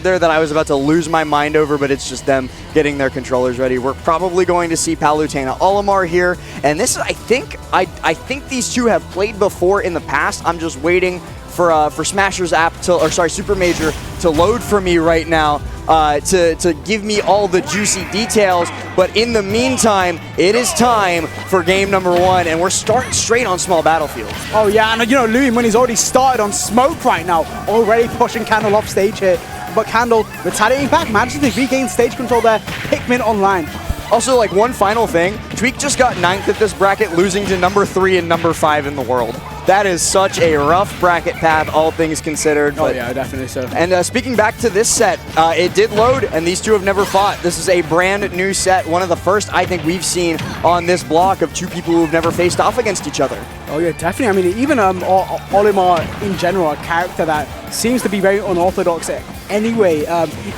there that I was about to lose my mind over, but it's just them getting their controllers ready. We're probably going to see Palutena Olimar here, and this is, I think these two have played before in the past. I'm just waiting for Smasher's app to, or sorry, Super Major to load for me right now to give me all the juicy details. But in the meantime, it is time for game number 1, and we're starting straight on small battlefield. Oh yeah, and you know, Louis Money's already started on smoke right now, already pushing Candle off stage here. But Candle retaliating back, manages to regain stage control there. Pikmin online. Also, like, one final thing, Tweak just got 9th at this bracket, losing to number 3 and number 5 in the world. That is such a rough bracket path, all things considered. Oh yeah, definitely so. And speaking back to this set, it did load, and these two have never fought. This is a brand new set, one of the first I think we've seen on this block of two people who have never faced off against each other. Oh yeah, definitely. I mean, even Olimar in general, a character that seems to be very unorthodox anyway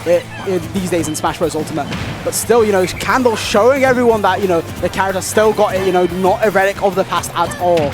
these days in Smash Bros. Ultimate. But still, you know, Candle showing everyone that, you know, the character still got it, you know, not a relic of the past at all.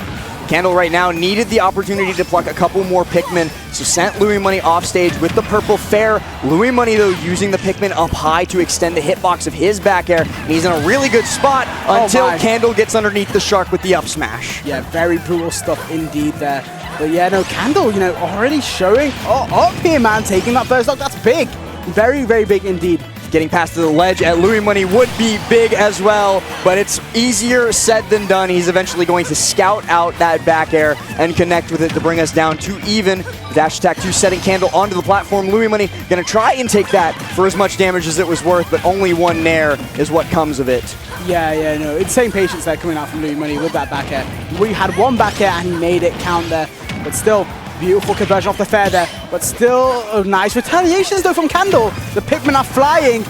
Candle right now needed the opportunity to pluck a couple more Pikmin, so sent Louis Money off stage with the purple fair. Louis Money, though, using the Pikmin up high to extend the hitbox of his back air, and he's in a really good spot until Candle gets underneath the shark with the up smash. Yeah, very brutal stuff indeed there. But yeah, no, Candle, you know, already showing up here, man, taking that first stock. That's big. Very, very big indeed. Getting past the ledge at Louis Money would be big as well, but it's easier said than done. He's eventually going to scout out that back air and connect with it to bring us down to even. Dash attack 2 setting Candle onto the platform. Louis Money going to try and take that for as much damage as it was worth, but only one nair is what comes of it. Yeah, no, insane patience there coming out from Louis Money with that back air. We had one back air and he made it count there, but still, beautiful conversion off the fair there, but still nice retaliations though from Candle. The Pikmin are flying,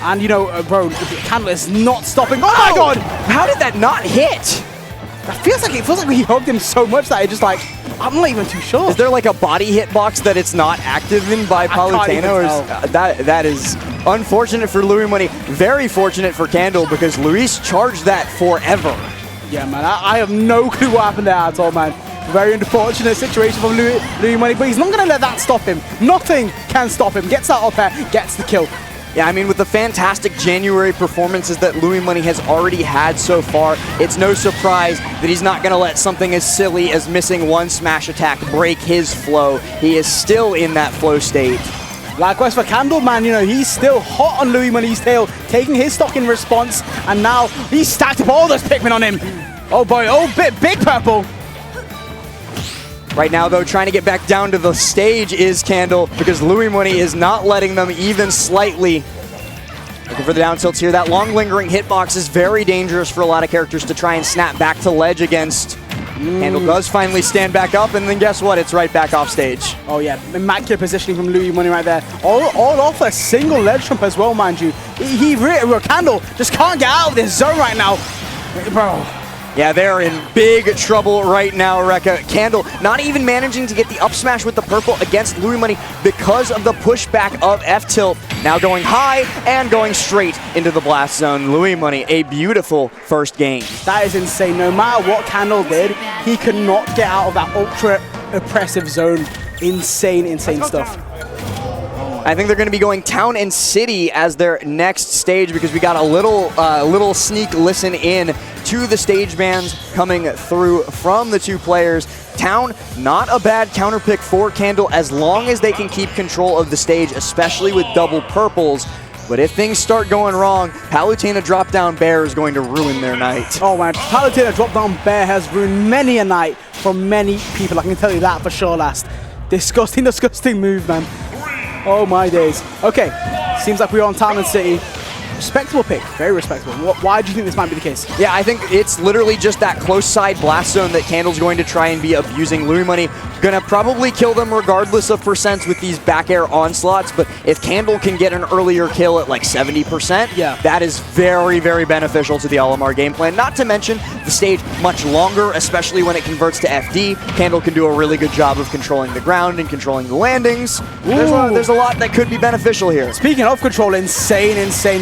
and you know, bro, Candle is not stopping. Oh my god! How did that not hit? It feels like we hugged him so much that it just like, I'm not even too sure. Is there like a body hitbox that it's not active in by Palutena? Or that is unfortunate for Louis Money. Very fortunate for Candle because Luis charged that forever. Yeah, man, I have no clue what happened there at all, man. Very unfortunate situation for Louis Money, but he's not going to let that stop him. Nothing can stop him. Gets that up air, gets the kill. Yeah, I mean, with the fantastic January performances that Louis Money has already had so far, it's no surprise that he's not going to let something as silly as missing one smash attack break his flow. He is still in that flow state. Likewise for Candle, man, you know, he's still hot on Louis Money's tail, taking his stock in response, and now he's stacked up all those Pikmin on him. Oh boy, oh, big purple. Right now, though, trying to get back down to the stage is Candle because Louis Money is not letting them even slightly. Looking for the down tilts here. That long lingering hitbox is very dangerous for a lot of characters to try and snap back to ledge against. Candle does finally stand back up, and then guess what? It's right back off stage. Oh yeah, immaculate positioning from Louis Money right there. All off a single ledge jump as well, mind you. Candle just can't get out of this zone right now. Bro. Yeah, they're in big trouble right now, Rekka. Candle not even managing to get the up smash with the purple against Louis Money because of the pushback of F-tilt. Now going high and going straight into the blast zone. Louis Money, a beautiful first game. That is insane. No matter what Candle did, he could not get out of that ultra oppressive zone. Insane stuff. I think they're going to be going Town and City as their next stage because we got a little sneak listen in to the stage bands coming through from the two players. Town, not a bad counter pick for Candle as long as they can keep control of the stage, especially with double purples. But if things start going wrong, Palutena drop down bear is going to ruin their night. Oh man, Palutena drop down bear has ruined many a night for many people. I can tell you that for sure, last. Disgusting move, man. Oh my days. Okay, seems like we're on Town and City. Respectable pick, very respectable. Why do you think this might be the case? Yeah, I think it's literally just that close side blast zone that Candle's going to try and be abusing. Louis Money gonna probably kill them regardless of percents with these back air onslaughts, but if Candle can get an earlier kill at like 70%, yeah, that is very, very beneficial to the Olimar game plan. Not to mention the stage much longer, especially when it converts to FD. Candle can do a really good job of controlling the ground and controlling the landings. There's a lot that could be beneficial here. Speaking of control, insane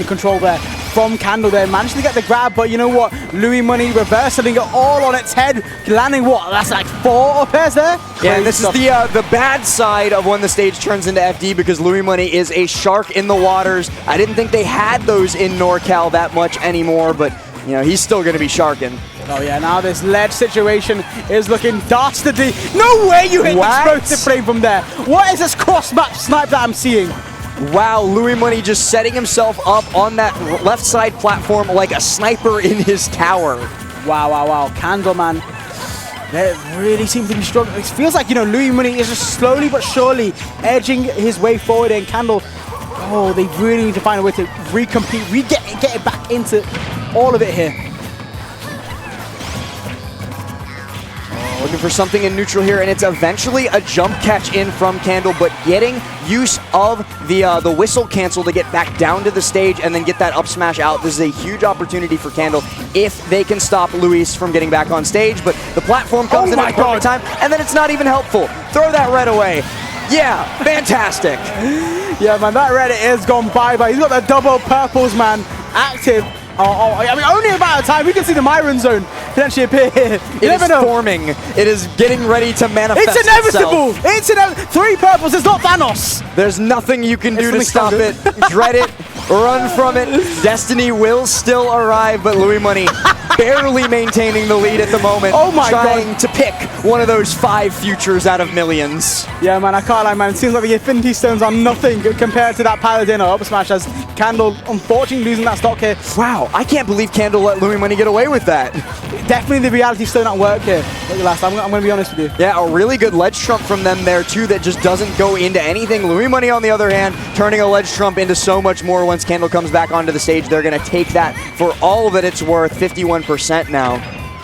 control there from Candle there. Managed to get the grab, but you know what? Louis Money reversing it all on its head. Landing what? That's like 4 up airs there? Yeah, and this is the bad side of when the stage turns into FD, because Louis Money is a shark in the waters. I didn't think they had those in NorCal that much anymore, but you know, he's still going to be sharking. Oh yeah, now this ledge situation is looking dastardly. No way you hit the explosive frame from there. What is this cross-map snipe that I'm seeing? Wow, Louis Money just setting himself up on that left side platform like a sniper in his tower. Wow, wow, wow. Candleman, they really seem to be struggling. It feels like, you know, Louis Money is just slowly but surely edging his way forward, and Candle, oh, they really need to find a way to recompete, get it back into all of it here. Looking for something in neutral here, and it's eventually a jump catch in from Candle, but getting use of the whistle cancel to get back down to the stage and then get that up smash out. This is a huge opportunity for Candle if they can stop Luis from getting back on stage, but the platform comes in at perfect time, and then it's not even helpful. Throw that red away. Yeah, fantastic. Yeah, man, that red is gone bye-bye. He's got the double purples, man, active. I mean, only about a time. We can see the Myron zone potentially appear here. It is forming. It is getting ready to manifest It's inevitable. itself. It's inevitable. 3 purples. It's not Thanos. There's nothing you can do to stop it. Dread it. Run from it. Destiny will still arrive, but Louis Money barely maintaining the lead at the moment. Oh my God. Trying to pick one of those 5 futures out of millions. Yeah, man, I can't lie, man. It seems like the Infinity Stones are nothing compared to that Palutena up smash, as Candle unfortunately losing that stock here. Wow, I can't believe Candle let Louis Money get away with that. Definitely the Reality Stone at work here. Look at last, I'm going to be honest with you. Yeah, a really good ledge trump from them there too that just doesn't go into anything. Louis Money, on the other hand, turning a ledge trump into so much more. Once Candle comes back onto the stage, they're going to take that for all that it's worth, 51% now.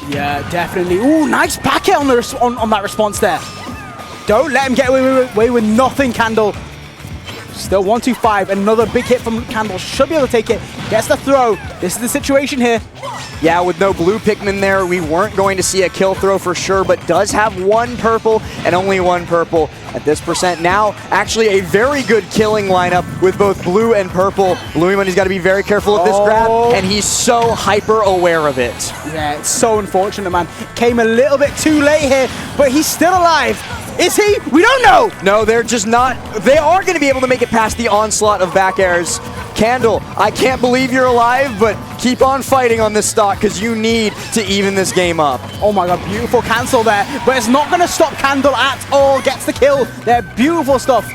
Yeah, definitely. Ooh, nice back hit on that response there. Don't let him get away with nothing, Candle. Still 1-2-5. Another big hit from Candle. Should be able to take it. Gets the throw. This is the situation here. Yeah, with no blue Pikmin there, we weren't going to see a kill throw for sure, but does have 1 purple and only 1 purple at this percent. Now, actually a very good killing lineup with both blue and purple. Louis Money's got to be very careful of this grab, and he's so hyper aware of it. Yeah, it's so unfortunate, man. Came a little bit too late here, but he's still alive. Is he? We don't know. No, they're just not. They are going to be able to make it past the onslaught of back airs. Candle, I can't believe you're alive, but keep on fighting on this stock because you need to even this game up. Oh my God, beautiful cancel there, but it's not going to stop Candle at all. Gets the kill. They're beautiful stuff.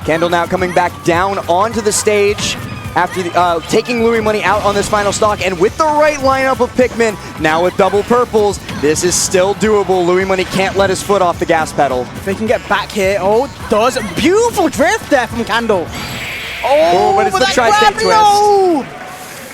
Candle now coming back down onto the stage after taking Louis Money out on this final stock, and with the right lineup of Pikmin, now with double purples, this is still doable. Louis Money can't let his foot off the gas pedal. If they can get back here, oh, does. Beautiful drift there from Candle. Oh, but it's the tri-state twist. No!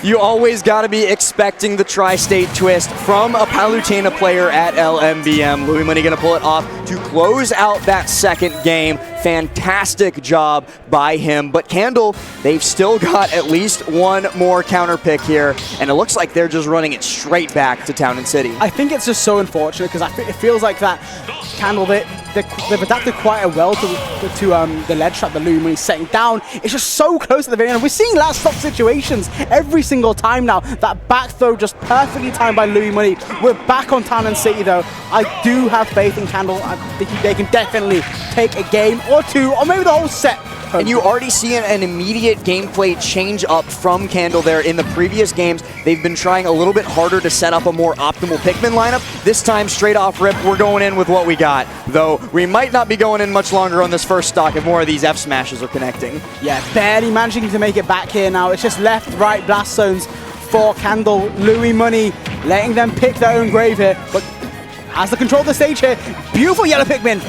You always got to be expecting the tri-state twist from a Palutena player at LMBM. Louis Money going to pull it off to close out that second game. Fantastic job by him. But Candle, they've still got at least 1 more counter pick here, and it looks like they're just running it straight back to Town and City. I think it's just so unfortunate because it feels like that Candle, they've adapted quite well to the ledge trap that Louis Money's setting down. It's just so close at the very end. We're seeing last stop situations every single time now. That back throw just perfectly timed by Louis Money. We're back on Town and City though. I do have faith in Candle. I think they can definitely take a game or 2, or maybe the whole set. And you already see an immediate gameplay change up from Candle there. In the previous games, they've been trying a little bit harder to set up a more optimal Pikmin lineup. This time, straight off rip, we're going in with what we got. Though, we might not be going in much longer on this first stock if more of these F-smashes are connecting. Yeah, barely managing to make it back here now. It's just left, right blast zones for Candle. Louis Money letting them pick their own grave here. But has the control of the stage here. Beautiful yellow Pikmin.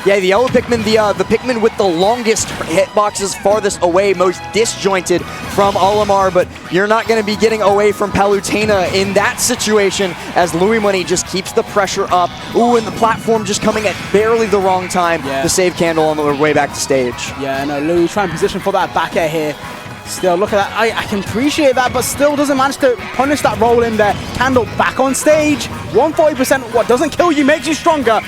Yeah, the yellow Pikmin, the Pikmin with the longest hitboxes, farthest away, most disjointed from Olimar, but you're not going to be getting away from Palutena in that situation as Louis Money just keeps the pressure up. Ooh, and the platform just coming at barely the wrong time to save Candle on the way back to stage. Yeah, no, Louis trying to position for that back air here. Still, look at that. I can appreciate that, but still doesn't manage to punish that roll in there. Candle back on stage. 140%. What doesn't kill you makes you stronger.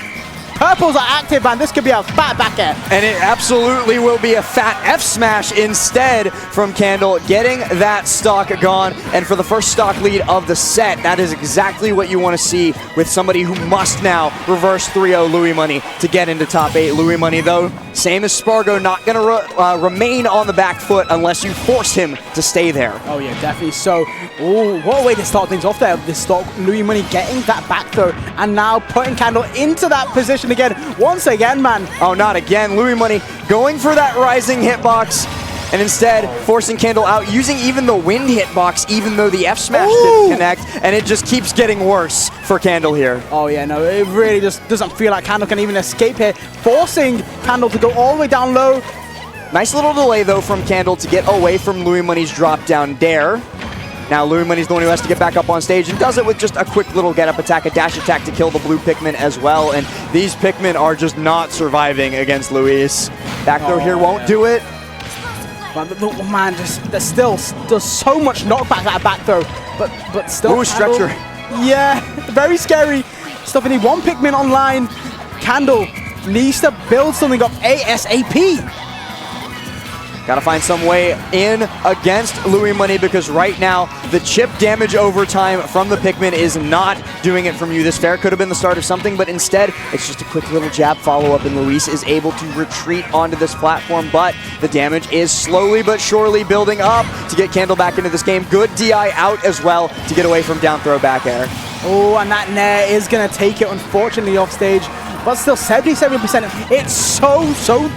purples are active, man. This could be a fat back air. And it absolutely will be a fat F smash instead from Candle, getting that stock gone. And for the first stock lead of the set, that is exactly what you want to see with somebody who must now reverse 3-0 Louis Money to get into top 8. Louis Money, though, same as Spargo, not going to remain on the back foot unless you force him to stay there. Oh, yeah, definitely so. Oh, what a way to start things off there. This stock, Louis Money getting that back throw and now putting Candle into that position again. Once again, man. Oh, not again. Louis Money going for that rising hitbox and instead forcing Candle out, using even the wind hitbox, even though the F smash didn't connect, and it just keeps getting worse for Candle here. Oh, yeah, no, it really just doesn't feel like Candle can even escape here, forcing Candle to go all the way down low. Nice little delay, though, from Candle to get away from Louis Money's drop-down dare. Now Louis Money's the one who has to get back up on stage and does it with just a quick little get-up attack, a dash attack to kill the blue Pikmin as well. And these Pikmin are just not surviving against Luis. Back throw here won't do it. Man, there's still so much knockback that back throw, but still. Ooh, stretcher. Yeah, very scary. Still need one Pikmin online. Candle needs to build something up ASAP. Gotta find some way in against Louis Money because right now the chip damage over time from the Pikmin is not doing it from you. This fair could have been the start of something, but instead it's just a quick little jab follow-up and Luis is able to retreat onto this platform, but the damage is slowly but surely building up to get Candle back into this game. Good DI out as well to get away from down throw back air. Oh, and that Nair is going to take it, unfortunately, off stage. But still, 77%. It's so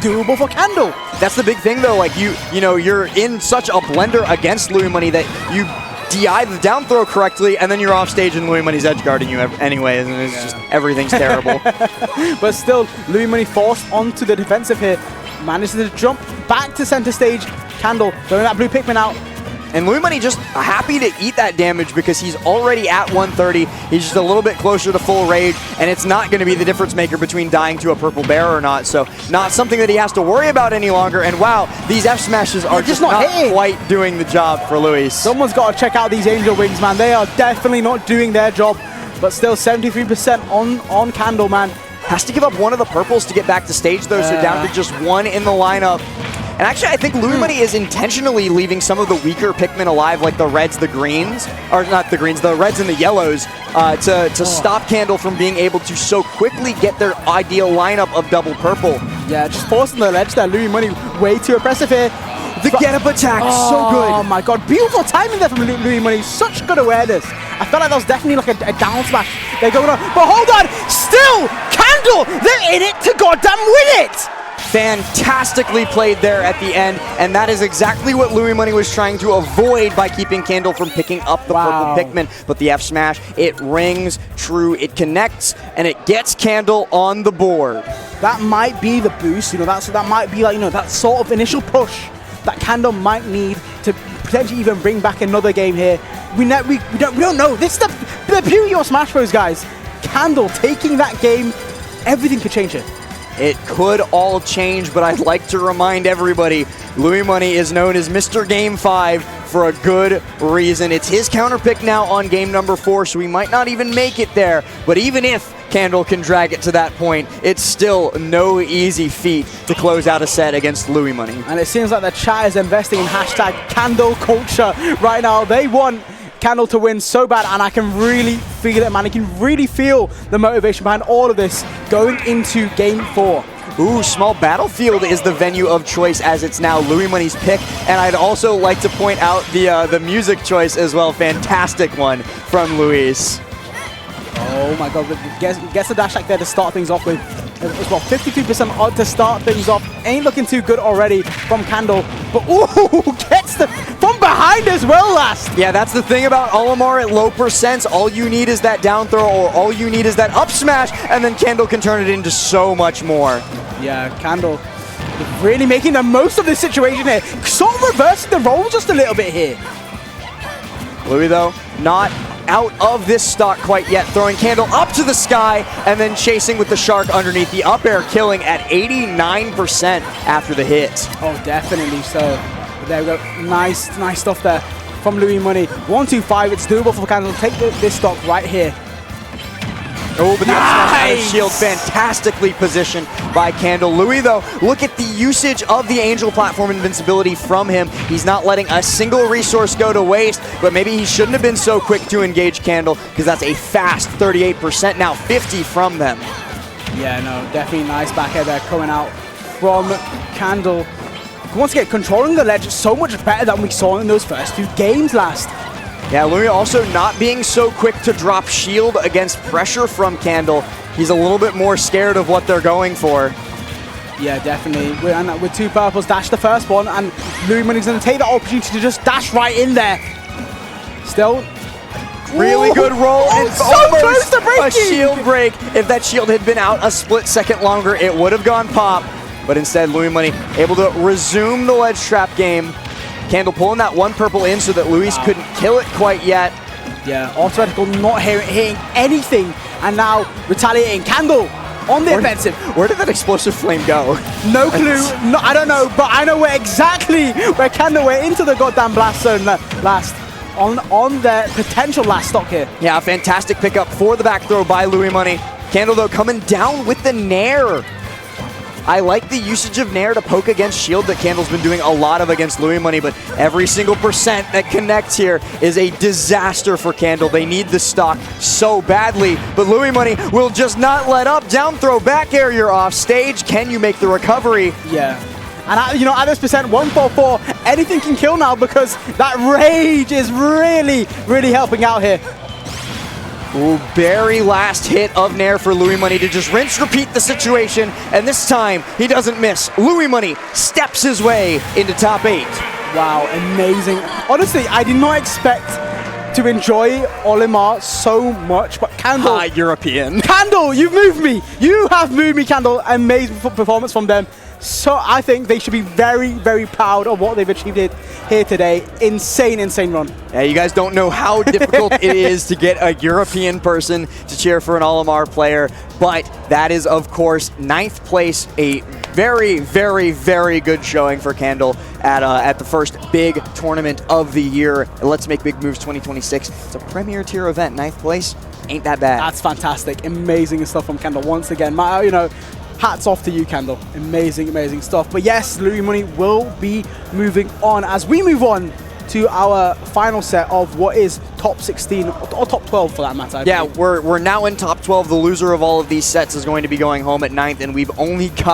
doable for Candle. That's the big thing, though. Like, you know, you're in such a blender against Louis Money that you DI the down throw correctly, and then you're off stage and Louis Money's edge guarding you anyway, and it's just everything's terrible. But still, Louis Money forced onto the defensive here. Manages to jump back to center stage. Candle throwing that blue Pikmin out. And Louis Money just happy to eat that damage because he's already at 130. He's just a little bit closer to full rage, and it's not going to be the difference maker between dying to a purple bear or not. So not something that he has to worry about any longer. And wow, these F smashes are just not quite doing the job for Luis. Someone's got to check out these Angel Wings, man. They are definitely not doing their job, but still 73% on Candle, man. Has to give up one of the purples to get back to stage, though, so down to just one in the lineup. And actually, I think Louis Money is intentionally leaving some of the weaker Pikmin alive, like the reds, the greens, or not the greens, the reds and the yellows, to stop Candle from being able to so quickly get their ideal lineup of double purple. Yeah, just forcing the ledge there. Louis Money way too aggressive here. The get-up attack, so good. Oh my god, beautiful timing there from Louis Money. Such good awareness. I felt like that was definitely like a down smash. They're going on, but hold on, still, Candle, they're in it to goddamn win it. Fantastically played there at the end, and that is exactly what Louis Money was trying to avoid by keeping Candle from picking up the purple Pikmin. But the F smash, it rings true, it connects, and it gets Candle on the board. That might be the boost, you know, that might be like, you know, that sort of initial push that Candle might need to potentially even bring back another game here. We don't know. This is the beauty of Smash Bros, guys. Candle taking that game, everything could change it. It could all change, but I'd like to remind everybody, Louis Money is known as Mr. Game 5 for a good reason. It's his counter pick now on game number 4, so we might not even make it there. But even if Candle can drag it to that point, it's still no easy feat to close out a set against Louis Money. And it seems like the chat is investing in hashtag Candle culture right now. They want Candle to win so bad, and I can really feel it, man. I can really feel the motivation behind all of this going into game 4. Ooh, Small Battlefield is the venue of choice as it's now Louis Money's pick. And I'd also like to point out the music choice as well. Fantastic one from Luis. Oh my god, gets the dash attack there to start things off with. As well, 53% odd to start things off. Ain't looking too good already from Candle. But ooh, gets the from behind as well last. Yeah, that's the thing about Olimar at low percents. All you need is that down throw, or all you need is that up smash, and then Candle can turn it into so much more. Yeah, Candle really making the most of this situation here. Sort of reversing the role just a little bit here. Louis, though, not out of this stock quite yet, throwing Candle up to the sky and then chasing with the shark underneath. The up air killing at 89% after the hit. Oh, definitely so. There we go. Nice stuff there from Louis Money. 1-2-5, it's doable for Candle to take this stock right here. Oh, but that's shield fantastically positioned by Candle. Louis, though, look at the usage of the Angel platform invincibility from him. He's not letting a single resource go to waste, but maybe he shouldn't have been so quick to engage Candle, because that's a fast 38%, now 50 from them. Yeah, no, definitely nice back air there coming out from Candle. Once again, controlling the ledge so much better than we saw in those first few games last. Yeah, Louis also not being so quick to drop shield against pressure from Candle. He's a little bit more scared of what they're going for. Yeah, definitely. With two purples, dash the first one, and Louis Money's going to take that opportunity to just dash right in there. Still. Really good roll. Oh, and so close to breaking. A shield break. If that shield had been out a split second longer, it would have gone pop. But instead, Louis Money able to resume the ledge trap game. Candle pulling that one purple in so that Louis couldn't kill it quite yet. Yeah, Auto-Reticle not hitting anything, and now retaliating. Candle on the offensive. Where did that explosive flame go? No clue. No, I don't know, but I know where Candle went into the goddamn blast zone last. On their potential last stock here. Yeah, fantastic pickup for the back throw by Louis Money. Candle, though, coming down with the Nair. I like the usage of Nair to poke against shield that Candle's been doing a lot of against Louis Money, but every single percent that connects here is a disaster for Candle. They need the stock so badly, but Louis Money will just not let up. Down throw, back air, you're off stage. Can you make the recovery? Yeah. And at this percent, 144, anything can kill now, because that rage is really, really helping out here. Ooh, very last hit of Nair for Louis Money to just rinse, repeat the situation, and this time he doesn't miss. Louis Money steps his way into top 8. Wow, amazing. Honestly, I did not expect to enjoy Olimar so much, but Candle... Hi, European. Candle, you've moved me. You have moved me, Candle. Amazing performance from them. So I think they should be very, very proud of what they've achieved here today. Insane, insane run. Yeah, you guys don't know how difficult it is to get a European person to cheer for an Olimar player, but that is, of course, 9th place, a very, very, very good showing for Candle at the first big tournament of the year. Let's Make Big Moves 2026. It's a premier tier event, 9th place. Ain't that bad. That's fantastic. Amazing stuff from Candle once again. Hats off to you, Candle. Amazing, amazing stuff. But yes, Louis Money will be moving on as we move on to our final set of what is top 16 or top 12 for that matter. Yeah, we're now in top 12. The loser of all of these sets is going to be going home at 9th, and we've only got